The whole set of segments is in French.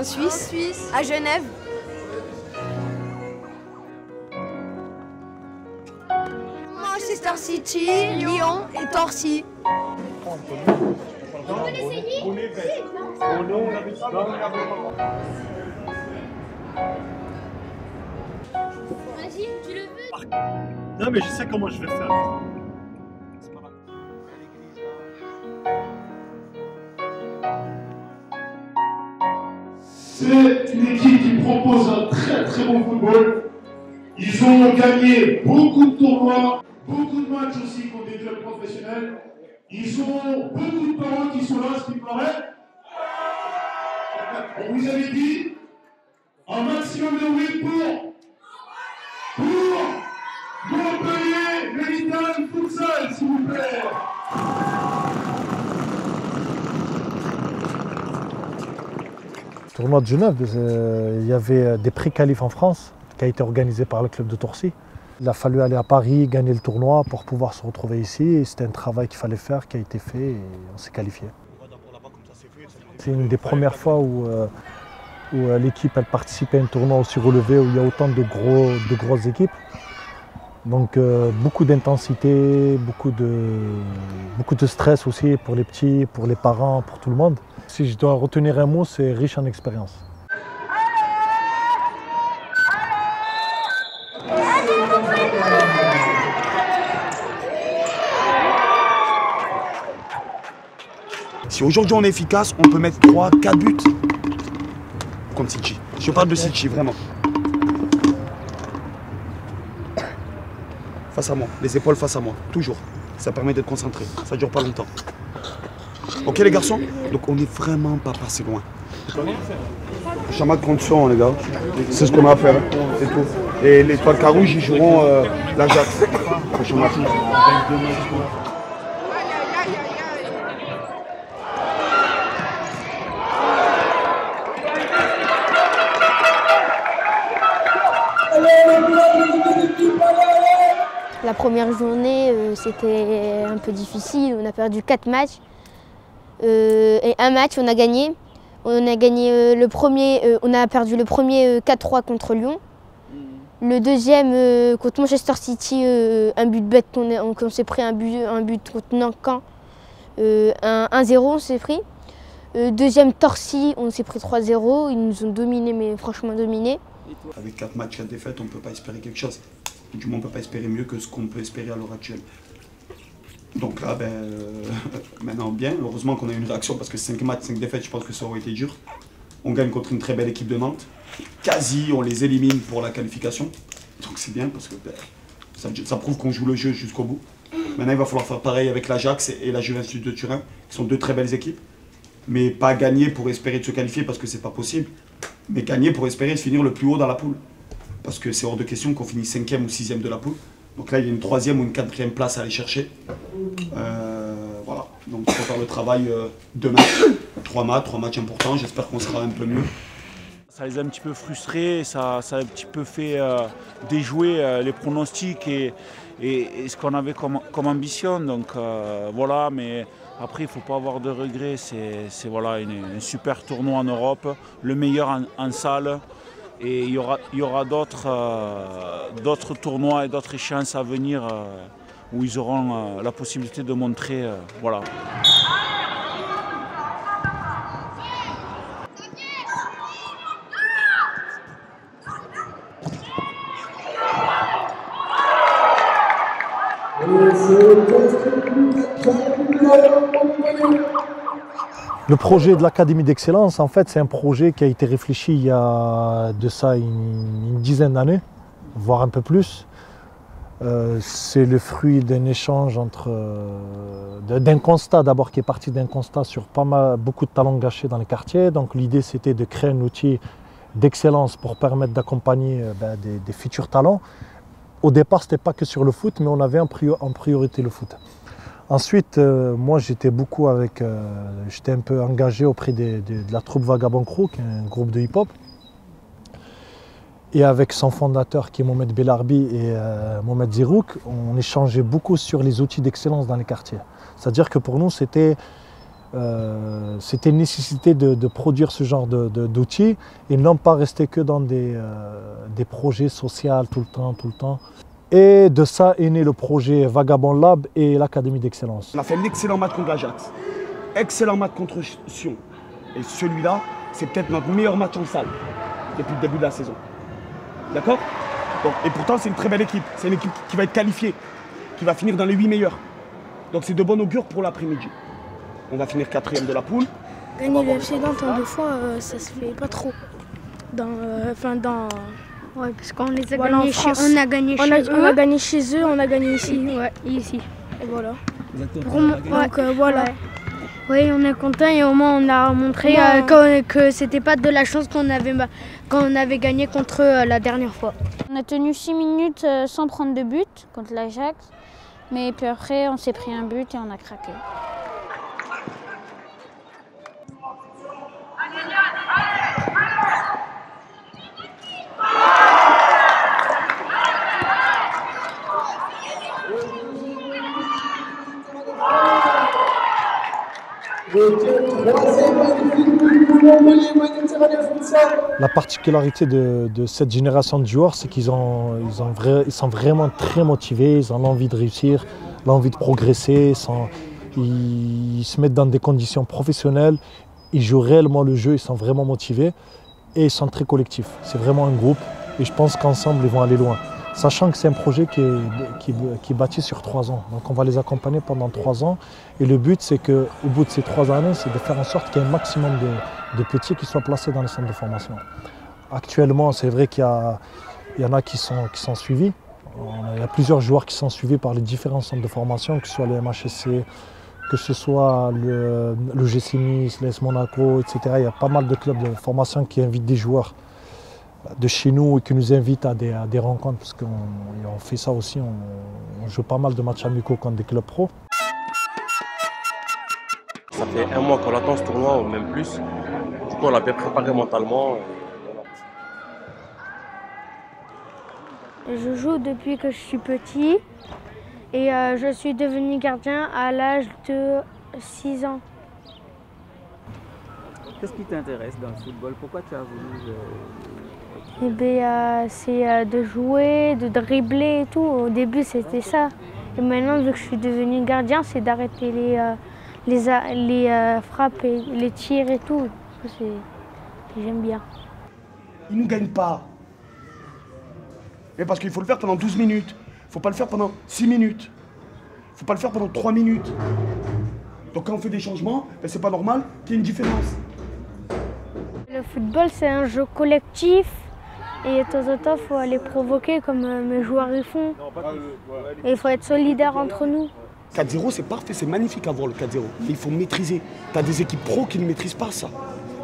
Suisse, à Genève. Manchester City, Lyon et Torcy. Vas-y, tu le veux? Non mais je sais comment je vais faire. C'est pas grave. C'est une équipe qui propose un très bon football. Ils ont gagné beaucoup de tournois, beaucoup de matchs aussi contre des clubs professionnels. Ils ont beaucoup de parents qui sont là, ce qui paraît. On vous avait dit un maximum de bruit pour Montpellier Médital Futsal, s'il vous plaît. Le tournoi de Genève, il y avait des pré-qualifs en France qui a été organisé par le club de Torcy. Il a fallu aller à Paris, gagner le tournoi pour pouvoir se retrouver ici. Et c'était un travail qu'il fallait faire, qui a été fait et on s'est qualifié. C'est une des premières fois où l'équipe participait à un tournoi aussi relevé, où il y a autant de grosses équipes. Donc beaucoup d'intensité, beaucoup de stress aussi pour les petits, pour les parents, pour tout le monde. Si je dois retenir un mot, c'est riche en expérience. Si aujourd'hui on est efficace, on peut mettre 3-4 buts contre City. Je parle de City, vraiment. Face à moi, les épaules face à moi, toujours. Ça permet d'être concentré, ça dure pas longtemps. Ok les garçons? Donc on n'est vraiment pas passé loin. Chamade contre Sion les gars, c'est ce qu'on a à faire, c'est tout. Et les Étoiles Carouge ils joueront l'Ajax. La première journée, c'était un peu difficile. On a perdu 4 matchs. Et un match, on a gagné. On a gagné on a perdu le premier 4-3 contre Lyon. Le deuxième contre Manchester City, un but bête qu'on s'est pris, un but contre Nankin. 1-0 on s'est pris. Deuxième Torcy, on s'est pris 3-0. Ils nous ont dominés, mais franchement dominés. Avec 4 matchs, 4 défaites, on ne peut pas espérer quelque chose. Du moins, on ne peut pas espérer mieux que ce qu'on peut espérer à l'heure actuelle. Donc là, maintenant bien, heureusement qu'on a eu une réaction parce que 5 matchs, 5 défaites, je pense que ça aurait été dur. On gagne contre une très belle équipe de Nantes. Quasi, on les élimine pour la qualification. Donc c'est bien parce que ça prouve qu'on joue le jeu jusqu'au bout. Maintenant, il va falloir faire pareil avec l'Ajax et la Juventus de Turin, qui sont 2 très belles équipes. Mais pas gagner pour espérer de se qualifier parce que c'est pas possible. Mais gagner pour espérer de finir le plus haut dans la poule. Parce que c'est hors de question qu'on finisse 5e ou 6e de la poule. Donc là, il y a une 3e ou une 4e place à aller chercher. Voilà. Donc il faut faire le travail demain. 3 matchs importants. J'espère qu'on sera un peu mieux. Ça les a un petit peu frustrés, ça a un petit peu fait déjouer les pronostics et ce qu'on avait comme ambition. Donc voilà, mais après il ne faut pas avoir de regrets. C'est voilà, un super tournoi en Europe, le meilleur en salle. Et il y aura d'autres tournois et d'autres échéances à venir où ils auront la possibilité de montrer. Voilà. Le projet de l'Académie d'Excellence, en fait, c'est un projet qui a été réfléchi il y a de ça une dizaine d'années, voire un peu plus. C'est le fruit d'un échange d'un constat d'abord qui est parti d'un constat sur beaucoup de talents gâchés dans les quartiers. Donc l'idée c'était de créer un outil d'excellence pour permettre d'accompagner des futurs talents. Au départ, ce n'était pas que sur le foot, mais on avait en priorité le foot. Ensuite, moi j'étais j'étais un peu engagé auprès de la troupe Vagabond Crew, qui est un groupe de hip-hop. Et avec son fondateur qui est Mohamed Belarbi et Mohamed Zirouk, on échangeait beaucoup sur les outils d'excellence dans les quartiers. C'est-à-dire que pour nous, c'était C'était une nécessité de produire ce genre d'outils et non pas rester que dans des projets sociaux tout le temps. Et de ça est né le projet Vagabond Lab et l'Académie d'Excellence. On a fait un excellent match contre l'Ajax, excellent match contre Sion. Et celui-là, c'est peut-être notre meilleur match en salle depuis le début de la saison. D'accord? Et pourtant, c'est une très belle équipe. C'est une équipe qui va être qualifiée, qui va finir dans les 8 meilleurs. Donc c'est de bon augure pour l'après-midi. On va finir 4e de la poule. Gagner le FC Nantes en 2 fois, ça se fait pas trop. Ouais, parce qu'on les a voilà, gagnés chez eux. On a gagné chez eux. On a gagné chez eux, on a gagné ici. Ouais, ici. Et voilà. Donc voilà. Ouais. Oui, on est content et au moins on a montré que c'était pas de la chance qu'on avait gagné contre eux la dernière fois. On a tenu 6 minutes sans prendre de but contre l'Ajax, mais puis après on s'est pris un but et on a craqué. La particularité de cette génération de joueurs, c'est qu'ils sont vraiment très motivés, ils ont l'envie de réussir, l'envie de progresser, ils se mettent dans des conditions professionnelles, ils jouent réellement le jeu, ils sont vraiment motivés et ils sont très collectifs. C'est vraiment un groupe et je pense qu'ensemble ils vont aller loin. Sachant que c'est un projet qui est bâti sur 3 ans. Donc on va les accompagner pendant 3 ans. Et le but, c'est qu'au bout de ces 3 années, c'est de faire en sorte qu'il y ait un maximum de petits qui soient placés dans les centres de formation. Actuellement, c'est vrai qu'il y en a qui sont suivis. Il y a plusieurs joueurs qui sont suivis par les différents centres de formation, que ce soit le MHSC, que ce soit le GC Nice, l'AS Monaco, etc. Il y a pas mal de clubs de formation qui invitent des joueurs de chez nous et qui nous invitent à des rencontres, parce qu'on fait ça aussi, on joue pas mal de matchs amicaux contre des clubs pro. Ça fait 1 mois qu'on attend ce tournoi, ou même plus. Du coup, on l'a bien préparé mentalement. Je joue depuis que je suis petit et je suis devenu gardien à l'âge de 6 ans. Qu'est-ce qui t'intéresse dans le football? Pourquoi tu as voulu... C'est de jouer, de dribbler et tout. Au début, c'était ça. Et maintenant, vu que je suis devenu gardien, c'est d'arrêter les frappes et les tirs et tout. J'aime bien. Ils ne nous gagnent pas. Mais parce qu'il faut le faire pendant 12 minutes. Il ne faut pas le faire pendant 6 minutes. Il ne faut pas le faire pendant 3 minutes. Donc quand on fait des changements, ben c'est pas normal qu'il y ait une différence. Le football, c'est un jeu collectif. Et de temps en temps, il faut aller provoquer comme mes joueurs le font. Et il faut être solidaire entre nous. 4-0, c'est parfait, c'est magnifique à voir le 4-0. Mais il faut maîtriser. Tu as des équipes pro qui ne maîtrisent pas ça.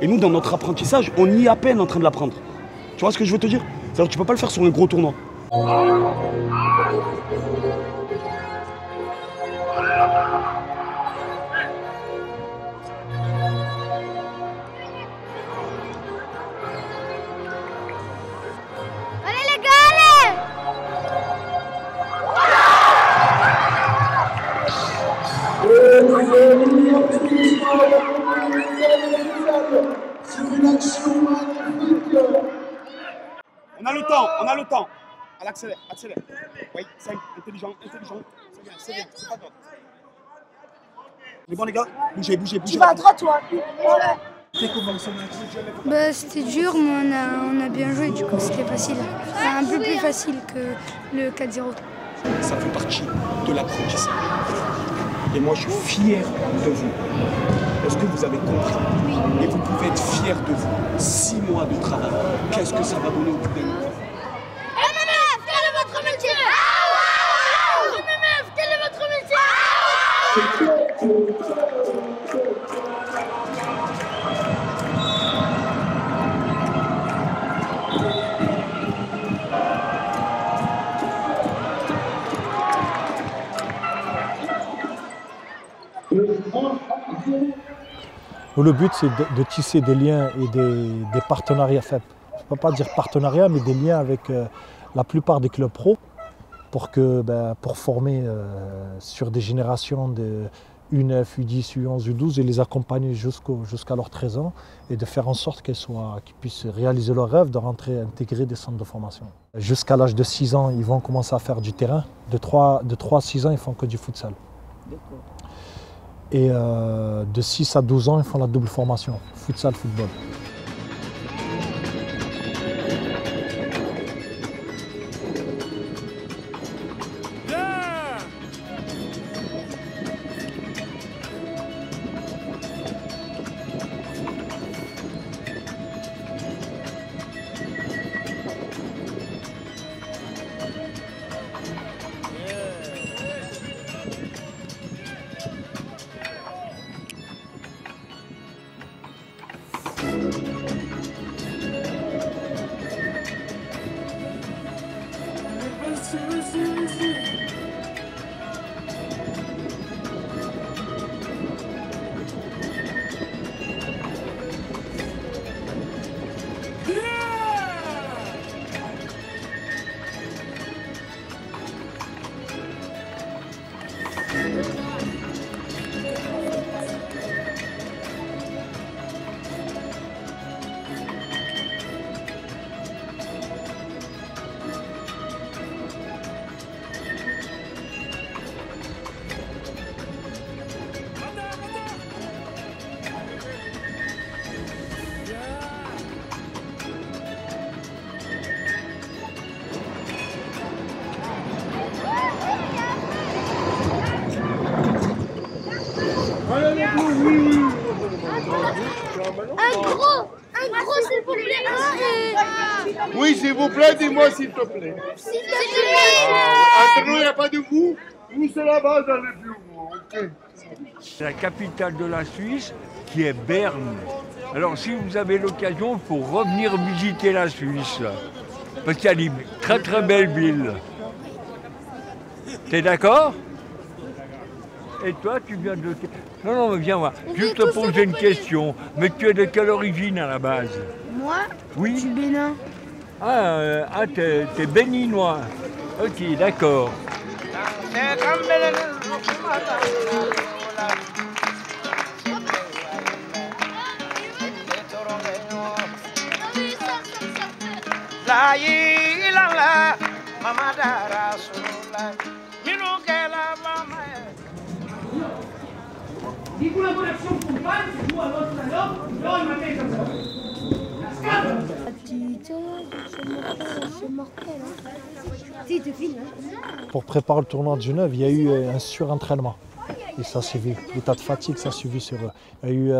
Et nous, dans notre apprentissage, on y est à peine en train de l'apprendre. Tu vois ce que je veux te dire? C'est-à-dire que tu ne peux pas le faire sur un gros tournoi. On a le temps. On accélère. Oui, c'est intelligent. C'est bien, c'est pas grave. Les bons les gars, bougez. Tu vas à droite, toi. C'était comment ce match? C'était dur, mais on a bien joué, du coup c'était facile. Un peu plus facile que le 4-0. Ça fait partie de l'apprentissage. Et moi, je suis fier de vous. Est-ce que vous avez compris? Oui. Et vous pouvez être fier de vous. 6 mois de travail. Qu'est-ce que ça va donner au bout d'un moment? MMF, quel est votre métier? MMF, quel est votre métier? Le but, c'est de tisser des liens et des partenariats faibles. Je ne peux pas dire partenariat, mais des liens avec la plupart des clubs pro pour former sur des générations U9, U10, U11, U12 et les accompagner jusqu'à leurs 13 ans et de faire en sorte qu'ils puissent réaliser leur rêve de rentrer intégrer des centres de formation. Jusqu'à l'âge de 6 ans, ils vont commencer à faire du terrain. De 3 à 6 ans, ils font que du futsal. Et de 6 à 12 ans, ils font la double formation, futsal-football. Un gros s'il vous plaît. Oui, s'il vous plaît, dis-moi s'il te plaît. S'il te plaît. Entre nous, il n'y a pas de vous. Nous, c'est là-bas dans le bureau. Okay. La capitale de la Suisse, qui est Berne. Alors, si vous avez l'occasion, il faut revenir visiter la Suisse. Parce qu'il y a des très très belles villes. T'es d'accord? Et toi, tu viens de... Non, non, mais viens voir. Je te poser une question. Mais tu es de quelle origine à la base? Moi, oui. du Bénin. T'es béninois. Ok, d'accord. Pour préparer le tournoi de Genève, il y a eu un surentraînement. Et ça s'est vu. L'état de fatigue, ça s'est vu sur eux. Il y a eu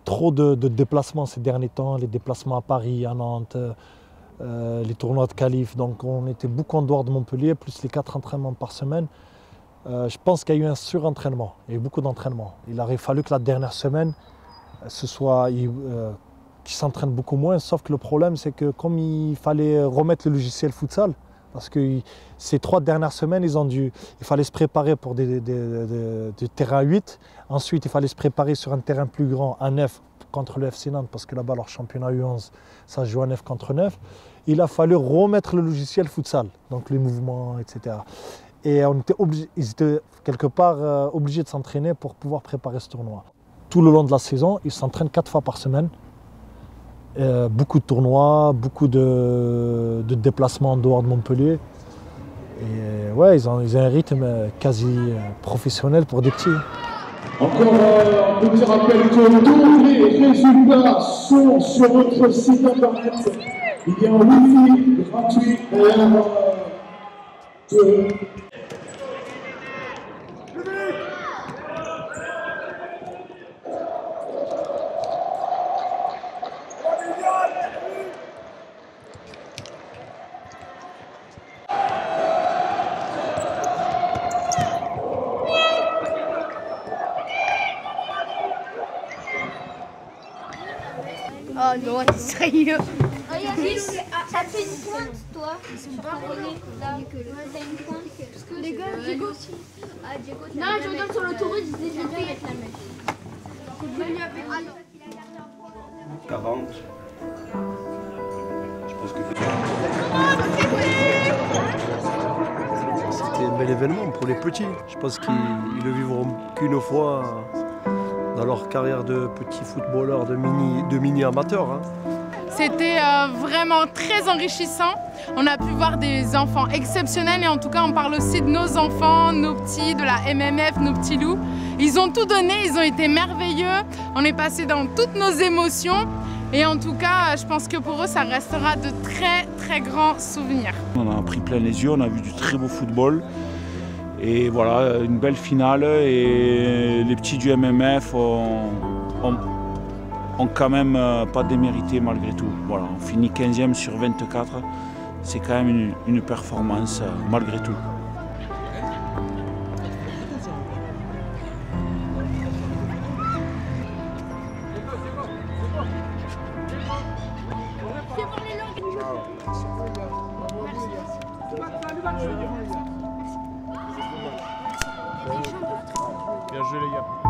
trop de déplacements ces derniers temps, les déplacements à Paris, à Nantes, les tournois de qualif. Donc on était beaucoup en dehors de Montpellier, plus les 4 entraînements par semaine. Je pense qu'il y a eu un surentraînement. Il y a eu beaucoup d'entraînements. Il aurait fallu que la dernière semaine, qu'ils s'entraînent beaucoup moins. Sauf que le problème, c'est que comme il fallait remettre le logiciel futsal, parce que ces 3 dernières semaines, il fallait se préparer pour des terrains 8. Ensuite, il fallait se préparer sur un terrain plus grand, à 9, contre le FC Nantes, parce que là-bas, leur championnat U11, ça se joue à 9 contre 9. Il a fallu remettre le logiciel futsal, donc les mouvements, etc. Et ils étaient quelque part obligés de s'entraîner pour pouvoir préparer ce tournoi. Tout le long de la saison, ils s'entraînent 4 fois par semaine. Beaucoup de tournois, beaucoup de déplacements en dehors de Montpellier. Et ouais, ils ont un rythme quasi professionnel pour des petits. Encore un petit rappel que tous les résultats sont sur notre site internet. Il y a un wifi gratuit Oh non, t'es sérieux? Ça fait une pointe, toi. Ils sont pas reliés. T'as une pointe. Parce que les gars, Diego. Ah, Diego. Non, je regarde sur l'autoroute, je dis, je vais mettre la mèche. C'est venu avec 40. Je pense que... c'était un bel événement pour les petits. Je pense qu'ils le vivront qu'une fois dans leur carrière de petits footballeurs, de mini amateurs. Hein. C'était vraiment très enrichissant. On a pu voir des enfants exceptionnels et en tout cas on parle aussi de nos enfants, nos petits, de la MMF, nos petits loups. Ils ont tout donné, ils ont été merveilleux. On est passé dans toutes nos émotions et en tout cas je pense que pour eux ça restera de très très grands souvenirs. On a pris plein les yeux, on a vu du très beau football. Et voilà, une belle finale et les petits du MMF ont quand même pas démérité malgré tout. Voilà, on finit 15e sur 24, c'est quand même une performance malgré tout. Bien joué les gars.